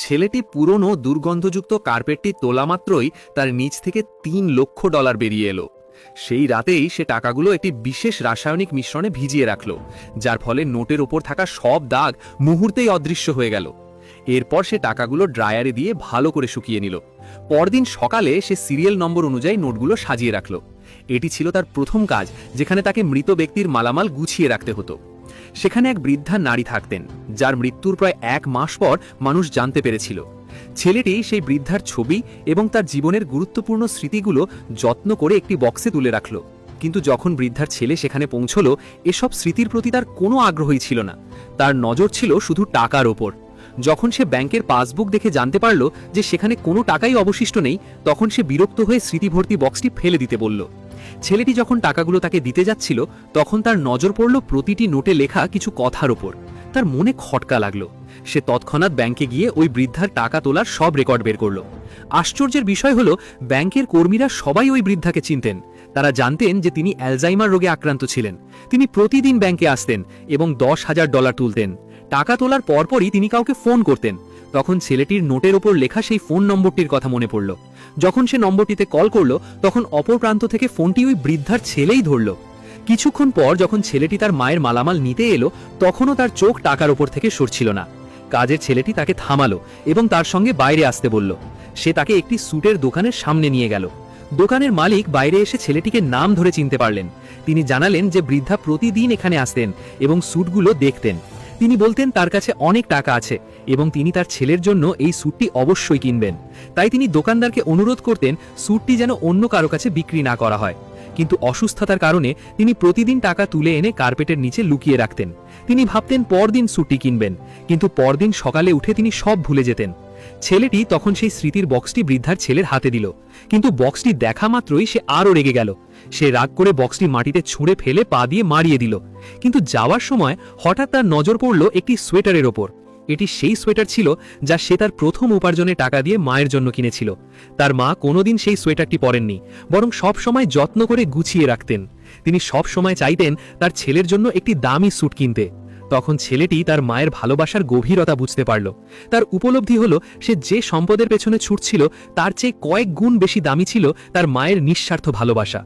ছেলেটি পুরনো দুর্গন্ধযুক্ত কার্পেটটি তোলা মাত্রই তার নিচ থেকে $3 লক্ষ বেরিয়ে এলো। সেই রাতেই সে টাকাগুলো একটি বিশেষ রাসায়নিক মিশ্রণে ভিজিয়ে রাখল, যার ফলে নোটের ওপর থাকা সব দাগ মুহূর্তেই অদৃশ্য হয়ে গেল। এরপর সে টাকাগুলো ড্রায়ারে দিয়ে ভালো করে শুকিয়ে নিল। পরদিন সকালে সে সিরিয়াল নম্বর অনুযায়ী নোটগুলো সাজিয়ে রাখল। এটি ছিল তার প্রথম কাজ, যেখানে তাকে মৃত ব্যক্তির মালামাল গুছিয়ে রাখতে হতো। সেখানে এক বৃদ্ধা নারী থাকতেন, যার মৃত্যুর প্রায় 1 মাস পর মানুষ জানতে পেরেছিল। ছেলেটি সেই বৃদ্ধার ছবি এবং তার জীবনের গুরুত্বপূর্ণ স্মৃতিগুলো যত্ন করে একটি বক্সে তুলে রাখল। কিন্তু যখন বৃদ্ধার ছেলে সেখানে পৌঁছল, এসব স্মৃতির প্রতি তার কোনো আগ্রহই ছিল না। তার নজর ছিল শুধু টাকার ওপর। যখন সে ব্যাংকের পাসবুক দেখে জানতে পারল যে সেখানে কোনো টাকাই অবশিষ্ট নেই, তখন সে বিরক্ত হয়ে স্মৃতিভর্তি বক্সটি ফেলে দিতে বলল। ছেলেটি যখন টাকাগুলো তাকে দিতে যাচ্ছিল, তখন তার নজর পড়ল প্রতিটি নোটে লেখা কিছু কথার ওপর। তার মনে খটকা লাগলো। সে তৎক্ষণাৎ ব্যাংকে গিয়ে ওই বৃদ্ধার টাকা তোলার সব রেকর্ড বের করল। আশ্চর্যের বিষয় হলো, ব্যাংকের কর্মীরা সবাই ওই বৃদ্ধাকে চিনতেন। তারা জানতেন যে তিনি অ্যালজাইমার রোগে আক্রান্ত ছিলেন। তিনি প্রতিদিন ব্যাংকে আসতেন এবং $10,000 তুলতেন। টাকা তোলার পরপরই তিনি কাউকে ফোন করতেন। তখন ছেলেটির নোটের ওপর লেখা সেই ফোন নম্বরটির কথা মনে পড়ল। যখন সে নম্বরটিতে কল করল, তখন অপর প্রান্ত থেকে ফোনটি ওই বৃদ্ধার ছেলেই ধরল। কিছুক্ষণ পর যখন ছেলেটি তার মায়ের মালামাল নিতে এলো, তখনও তার চোখ টাকার ওপর থেকে সরছিল না। কাজের ছেলেটি তাকে থামালো এবং তার সঙ্গে বাইরে আসতে বলল। সে তাকে একটি স্যুটের দোকানের সামনে নিয়ে গেল। দোকানের মালিক বাইরে এসে ছেলেটিকে নাম ধরে চিনতে পারলেন। তিনি জানালেন যে বৃদ্ধা প্রতিদিন এখানে আসতেন এবং স্যুটগুলো দেখতেন। তিনি বলতেন তার কাছে অনেক টাকা আছে এবং তিনি তার ছেলের জন্য এই স্যুটটি অবশ্যই কিনবেন। তাই তিনি দোকানদারকে অনুরোধ করতেন স্যুটটি যেন অন্য কারো কাছে বিক্রি না করা হয়। কিন্তু অসুস্থতার কারণে তিনি প্রতিদিন টাকা তুলে এনে কার্পেটের নিচে লুকিয়ে রাখতেন। তিনি ভাবতেন পরদিন স্যুটটি কিনবেন, কিন্তু পরদিন সকালে উঠে তিনি সব ভুলে যেতেন। ছেলেটি তখন সেই স্মৃতির বক্সটি বৃদ্ধার ছেলের হাতে দিল, কিন্তু বক্সটি দেখা মাত্রই সে আরও রেগে গেল। সে রাগ করে বক্সটি মাটিতে ছুঁড়ে ফেলে পা দিয়ে মারিয়ে দিল। কিন্তু যাওয়ার সময় হঠাৎ তার নজর পড়ল একটি সোয়েটারের ওপর। এটি সেই সোয়েটার ছিল যা সে তার প্রথম উপার্জনে টাকা দিয়ে মায়ের জন্য কিনেছিল। তার মা কোনোদিন সেই সোয়েটারটি পরেননি, বরং সব সময় যত্ন করে গুছিয়ে রাখতেন। তিনি সব সময় চাইতেন তার ছেলের জন্য একটি দামি স্যুট কিনতে। তখন ছেলেটি তার মায়ের ভালোবাসার গভীরতা বুঝতে পারল। তার উপলব্ধি হলো, সে যে সম্পদের পেছনে ছুটছিল তার চেয়ে কয়েক গুণ বেশি দামি ছিল তার মায়ের নিঃস্বার্থ ভালোবাসা।